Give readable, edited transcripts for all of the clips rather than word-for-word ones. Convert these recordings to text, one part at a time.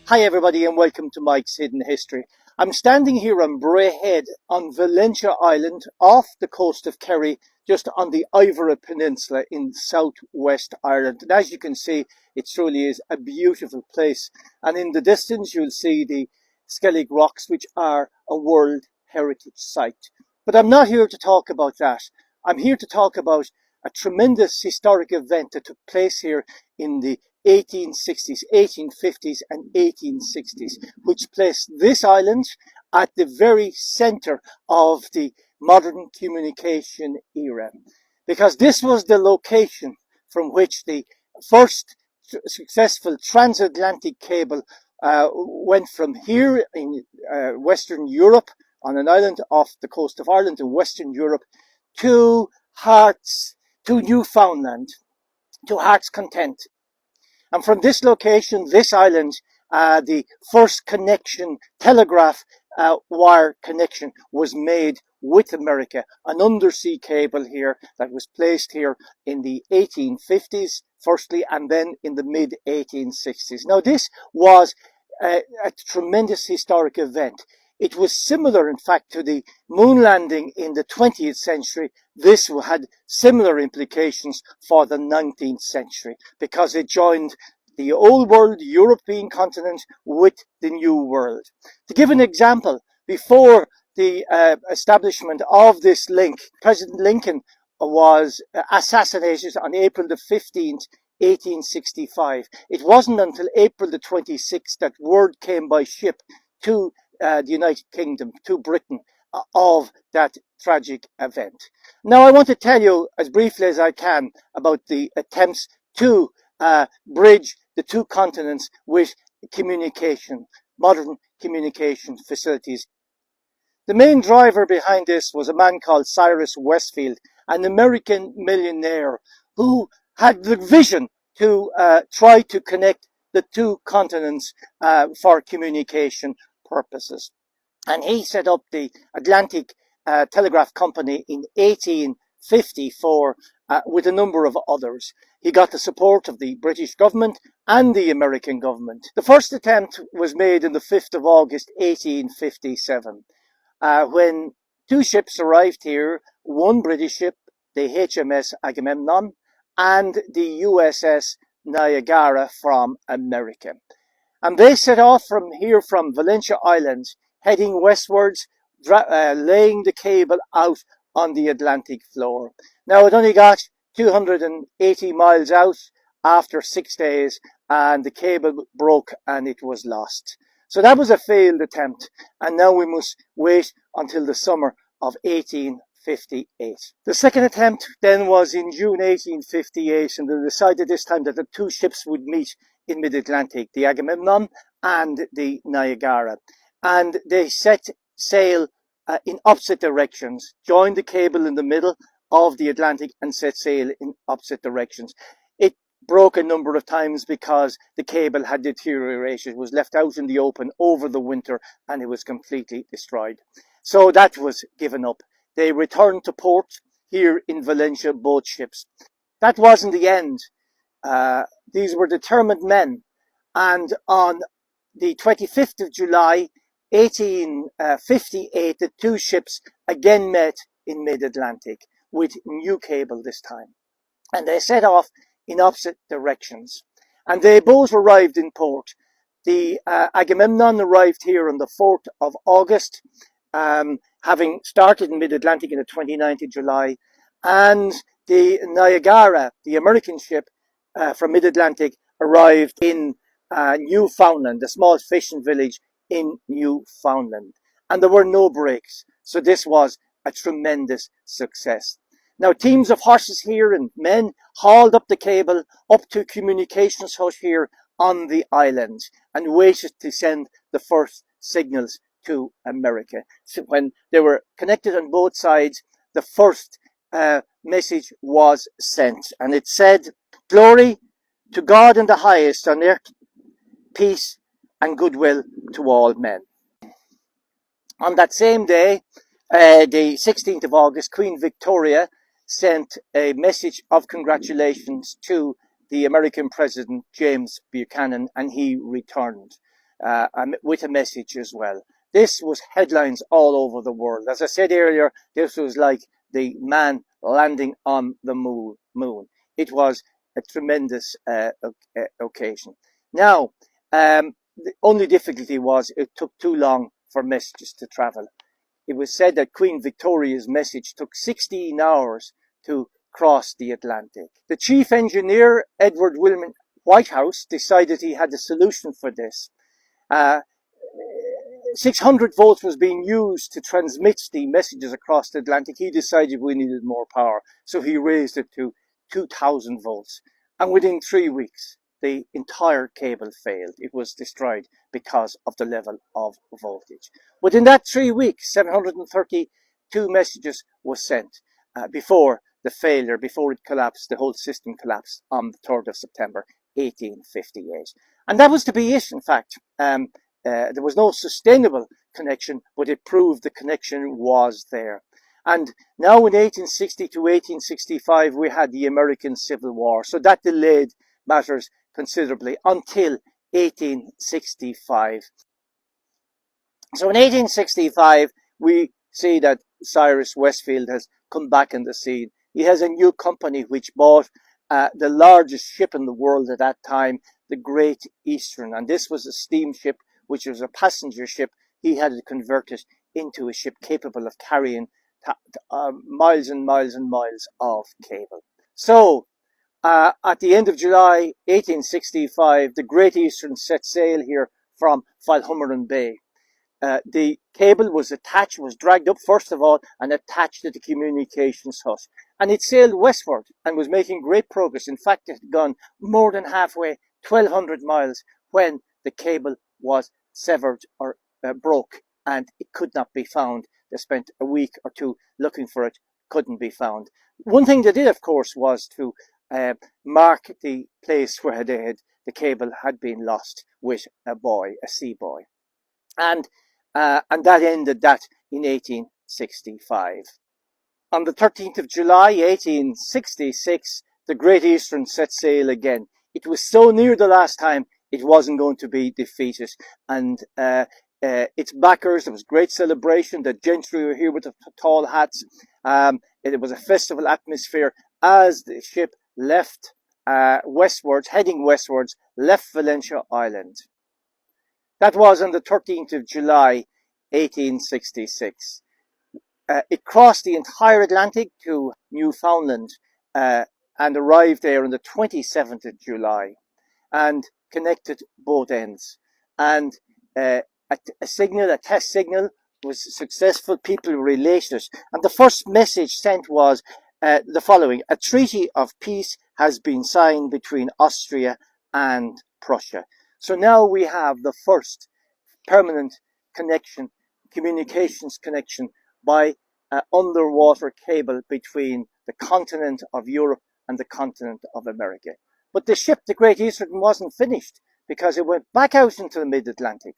Hi everybody and welcome to Mike's Hidden History. I'm standing here on Bray Head on Valentia Island off the coast of Kerry, just on the Iveragh Peninsula in southwest Ireland. And as you can see, it truly is a beautiful place. And in the distance you'll see the Skellig Rocks, which are a World Heritage Site. But I'm not here to talk about that. I'm here to talk about a tremendous historic event that took place here in the 1860s, 1850s and 1860s, which placed this island at the very center of the modern communication era. Because this was the location from which the first successful transatlantic cable went from here in Western Europe, on an island off the coast of Ireland in Western Europe, to Newfoundland, to Heart's Content. And from this location, this island, the first connection, telegraph wire connection was made with America. An undersea cable here that was placed here in the 1850s, firstly, and then in the mid 1860s. Now, this was a tremendous historic event. It was similar, in fact, to the moon landing in the 20th century. This had similar implications for the 19th century because it joined the old world, European continent, with the new world. To give an example, before the establishment of this link, President Lincoln was assassinated on April the 15th, 1865. It wasn't until April the 26th that word came by ship to the United Kingdom, to Britain, of that tragic event. Now, I want to tell you as briefly as I can about the attempts to bridge the two continents with communication, modern communication facilities. The main driver behind this was a man called Cyrus Westfield, an American millionaire who had the vision to try to connect the two continents for communication purposes. And he set up the Atlantic Telegraph Company in 1854 with a number of others. He got the support of the British government and the American government. The first attempt was made on the 5th of August 1857 when two ships arrived here, one British ship, the HMS Agamemnon, and the USS Niagara from America. And they set off from here, from Valentia Island, heading westwards, laying the cable out on the Atlantic floor. Now, it only got 280 miles out after 6 days, and the cable broke and it was lost. So that was a failed attempt, and now we must wait until the summer of 1858. The second attempt then was in June 1858, and they decided this time that the two ships would meet in mid-Atlantic, the Agamemnon and the Niagara. And they set sail in opposite directions, joined the cable in the middle of the Atlantic and set sail in opposite directions. It broke a number of times because the cable had deteriorated. It was left out in the open over the winter and it was completely destroyed. So that was given up. They returned to port here in Valentia, both ships. That wasn't the end. These were determined men, and on the 25th of July 1858 the two ships again met in mid-Atlantic with new cable this time, and they set off in opposite directions, and they both arrived in port. The Agamemnon arrived here on the 4th of August, having started in mid-Atlantic on the 29th of July, and the Niagara, the American ship from mid-Atlantic, arrived in Newfoundland, a small fishing village in Newfoundland. And there were no breaks. So this was a tremendous success. Now, teams of horses here and men hauled up the cable up to communications hut here on the island and waited to send the first signals to America. So when they were connected on both sides, the first message was sent, and it said, "Glory to God in the highest, on earth peace and goodwill to all men." On that same day, the 16th of August, Queen Victoria sent a message of congratulations to the American President James Buchanan, and he returned. with a message as well. This was headlines all over the world. As I said earlier, this was like the man landing on the moon. It was a tremendous occasion. Now, the only difficulty was it took too long for messages to travel. It was said that Queen Victoria's message took 16 hours to cross the Atlantic. The chief engineer, Edward Wilmot Whitehouse, decided he had a solution for this. 600 volts was being used to transmit the messages across the Atlantic. He decided we needed more power, so he raised it to 2000 volts. And within 3 weeks, the entire cable failed. It was destroyed because of the level of voltage. Within that 3 weeks, 732 messages were sent before the failure, before it collapsed, the whole system collapsed on the 3rd of September, 1858. And that was to be it, in fact. There was no sustainable connection, but it proved the connection was there. And now in 1860 to 1865, we had the American Civil War. So that delayed matters considerably until 1865. So in 1865, we see that Cyrus Westfield has come back in the scene. He has a new company which bought the largest ship in the world at that time, the Great Eastern. And this was a steamship, which was a passenger ship. He had it converted into a ship capable of carrying miles and miles and miles of cable. So, at the end of July 1865, the Great Eastern set sail here from Falhummeron Bay. The cable was attached, was dragged up first of all and attached to the communications hut. And it sailed westward and was making great progress. In fact, it had gone more than halfway, 1,200 miles, when the cable was severed or broke, and it could not be found. They spent a week or two looking for it, couldn't be found. One thing they did, of course, was to mark the place where the cable had been lost with a boy, a sea boy. And that ended that in 1865. On the 13th of July, 1866, the Great Eastern set sail again. It was so near the last time, it wasn't going to be defeated. And its backers, there was great celebration. The gentry were here with the tall hats. It was a festival atmosphere as the ship left westwards, heading westwards, left Valentia Island. That was on the 13th of July, 1866. It crossed the entire Atlantic to Newfoundland and arrived there on the 27th of July and connected both ends. And a test signal was successful. People related it. And the first message sent was the following: a treaty of peace has been signed between Austria and Prussia. So now we have the first permanent connection, communications connection by underwater cable between the continent of Europe and the continent of America. But the ship, the Great Eastern, wasn't finished because it went back out into the mid-Atlantic.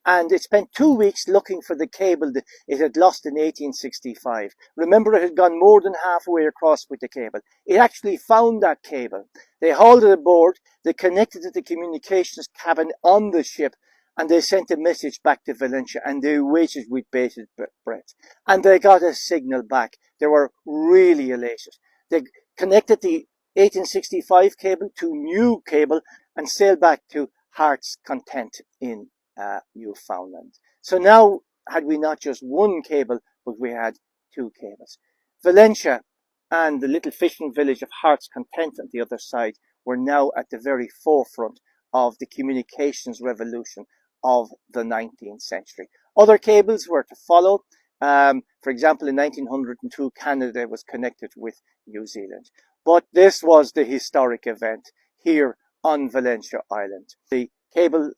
And it spent 2 weeks looking for the cable that it had lost in 1865. Remember, it had gone more than halfway across with the cable. It actually found that cable. They hauled it aboard, they connected to the communications cabin on the ship, and they sent a message back to Valentia, and they waited with bated breath. And they got a signal back. They were really elated. They connected the 1865 cable to new cable and sailed back to Heart's Content in Newfoundland. So now, had we not just one cable, but we had two cables. Valentia and the little fishing village of Heart's Content on the other side were now at the very forefront of the communications revolution of the 19th century. Other cables were to follow. For example, in 1902, Canada was connected with New Zealand. But this was the historic event here on Valentia Island. The cable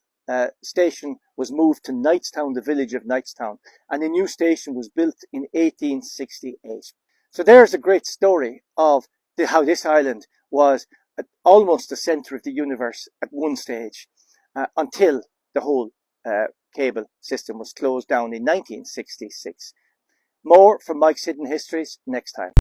station was moved to Knightstown, the village of Knightstown, and a new station was built in 1868. So there's a great story of how this island was almost the center of the universe at one stage, until the whole cable system was closed down in 1966. More from Mike's Hidden Histories next time.